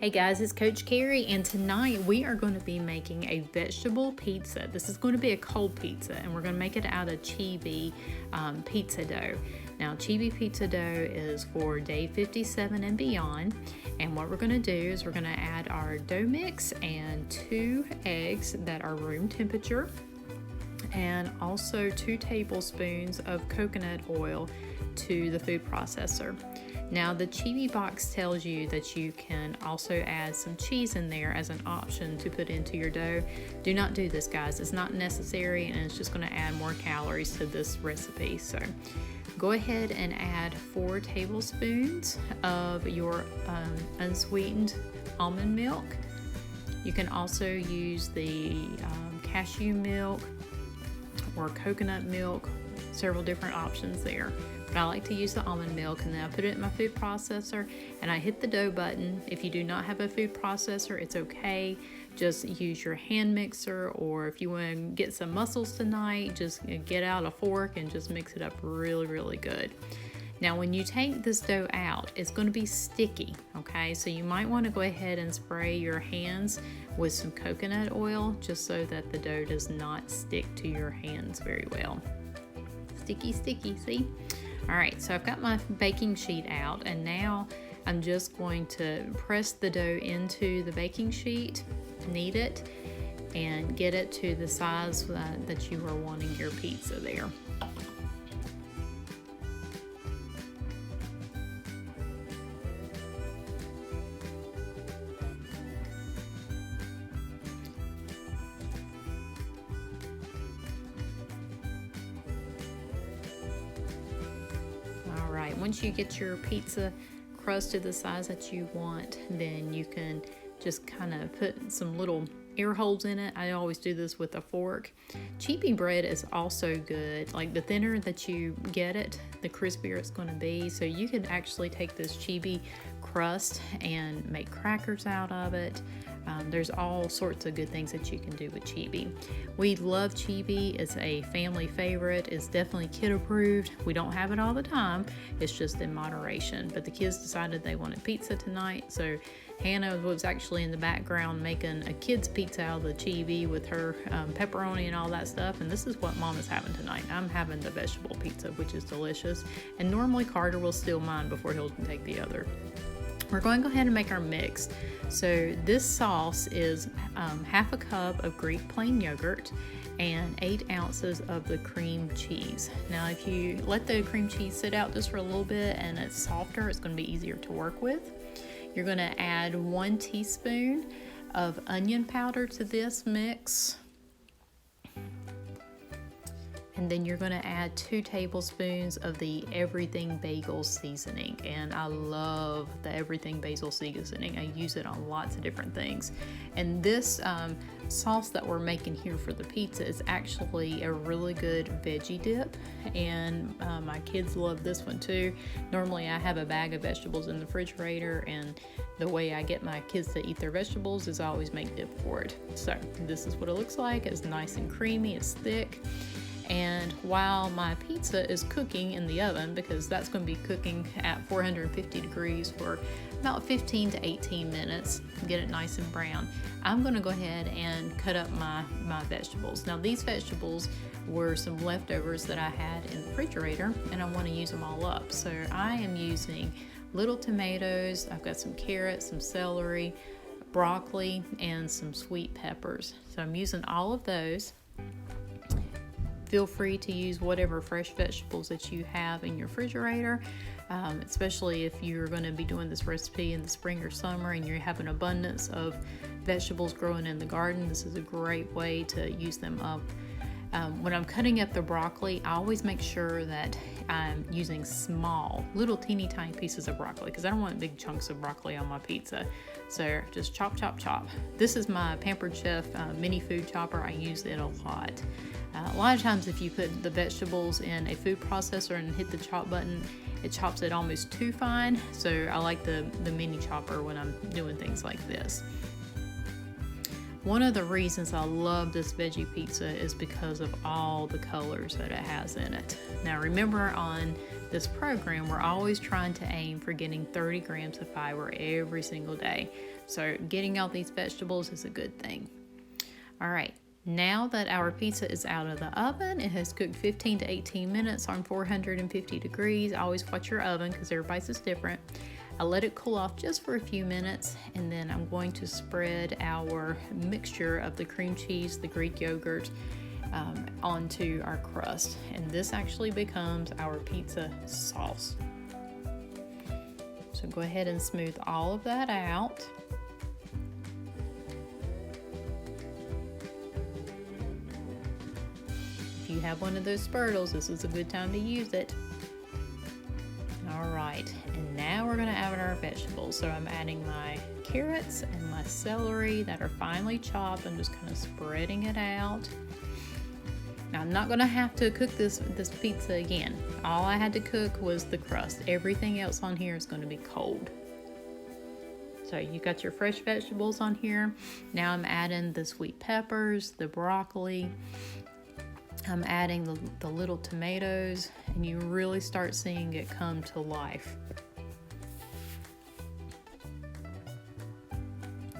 Hey guys, it's Coach Carrie, and tonight we are going to be making a vegetable pizza. This is going to be a cold pizza, and we're going to make it out of Chebe pizza dough. Now, Chebe pizza dough is for day 57 and beyond, and what we're going to do is we're going to add our dough mix and 2 eggs that are room temperature, and also 2 tablespoons of coconut oil to the food processor. Now, the Chebe box tells you that you can also add some cheese in there as an option to put into your dough. Do not do this, guys. It's not necessary, and it's just going to add more calories to this recipe. So go ahead and add 4 tablespoons of your unsweetened almond milk. You can also use the cashew milk or coconut milk, several different options there. But I like to use the almond milk, and then I put it in my food processor and I hit the dough button. If you do not have a food processor, it's okay. Just use your hand mixer, or if you want to get some mussels tonight, just get out a fork and just mix it up really, really good. Now, when you take this dough out, it's going to be sticky, okay? So you might want to go ahead and spray your hands with some coconut oil just so that the dough does not stick to your hands very well. Sticky, sticky, see? All right, so I've got my baking sheet out, and now I'm just going to press the dough into the baking sheet, knead it, and get it to the size that you are wanting your pizza there. Alright, once you get your pizza crust to the size that you want, then you can just kind of put some little air holes in it. I always do this with a fork. Chebe bread is also good. Like, the thinner that you get it, the crispier it's going to be. So you can actually take this Chebe crust and make crackers out of it. There's all sorts of good things that you can do with Chebe. We love Chebe. It's a family favorite. It's definitely kid approved. We don't have it all the time. It's just in moderation. But the kids decided they wanted pizza tonight, so Hannah was actually in the background making a kid's pizza out of the Chebe with her pepperoni and all that stuff, and this is what Mom is having tonight. I'm having the vegetable pizza, which is delicious, and normally Carter will steal mine before he'll take the other. We're going to go ahead and make our mix. So this sauce is half a cup of Greek plain yogurt and 8 ounces of the cream cheese. Now, if you let the cream cheese sit out just for a little bit and it's softer, it's going to be easier to work with. You're going to add 1 teaspoon of onion powder to this mix. And then you're going to add 2 tablespoons of the Everything Bagel seasoning. And I love the Everything Basil seasoning. I use it on lots of different things. And this sauce that we're making here for the pizza is actually a really good veggie dip. And my kids love this one too. Normally I have a bag of vegetables in the refrigerator, and the way I get my kids to eat their vegetables is I always make dip for it. So this is what it looks like. It's nice and creamy. It's thick. And while my pizza is cooking in the oven, because that's going to be cooking at 450 degrees for about 15 to 18 minutes, get it nice and brown, I'm going to go ahead and cut up my vegetables. Now, these vegetables were some leftovers that I had in the refrigerator, and I want to use them all up. So I am using little tomatoes, I've got some carrots, some celery, broccoli, and some sweet peppers. So I'm using all of those. Feel free to use whatever fresh vegetables that you have in your refrigerator, especially if you're going to be doing this recipe in the spring or summer and you have an abundance of vegetables growing in the garden. This is a great way to use them up. When I'm cutting up the broccoli, I always make sure that I'm using small, little teeny tiny pieces of broccoli, because I don't want big chunks of broccoli on my pizza. So just chop, chop, chop. This is my Pampered Chef mini food chopper. I use it a lot. A lot of times if you put the vegetables in a food processor and hit the chop button, it chops it almost too fine. So I like the mini chopper when I'm doing things like this. One of the reasons I love this veggie pizza is because of all the colors that it has in it. Now, remember on this program, we're always trying to aim for getting 30 grams of fiber every single day. So getting all these vegetables is a good thing. All right, now that our pizza is out of the oven, it has cooked 15 to 18 minutes on 450 degrees. Always watch your oven because everybody's is different. I let it cool off just for a few minutes, and then I'm going to spread our mixture of the cream cheese, the Greek yogurt, onto our crust. And this actually becomes our pizza sauce. So go ahead and smooth all of that out. If you have one of those spurtles, this is a good time to use it. All right, and now we're gonna add our vegetables. So I'm adding my carrots and my celery that are finely chopped. I'm just kind of spreading it out. Now I'm not gonna have to cook this pizza again. All I had to cook was the crust. Everything else on here is gonna be cold. So you got your fresh vegetables on here. Now I'm adding the sweet peppers, the broccoli. I'm adding the little tomatoes, and you really start seeing it come to life.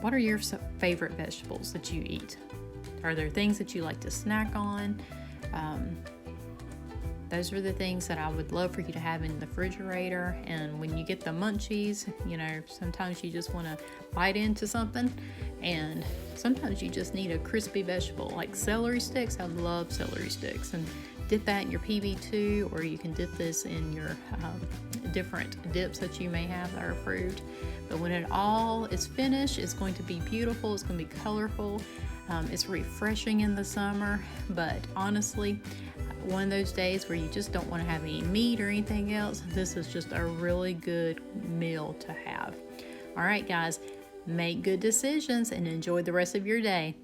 What are your favorite vegetables that you eat? Are there things that you like to snack on? Those are the things that I would love for you to have in the refrigerator. And when you get the munchies, you know, sometimes you just want to bite into something, and sometimes you just need a crispy vegetable like celery sticks. I love celery sticks, and dip that in your PB2, or you can dip this in your different dips that you may have that are approved. But when it all is finished, it's going to be beautiful. It's going to be colorful. It's refreshing in the summer, but honestly, one of those days where you just don't want to have any meat or anything else, this is just a really good meal to have. All right, guys, make good decisions and enjoy the rest of your day.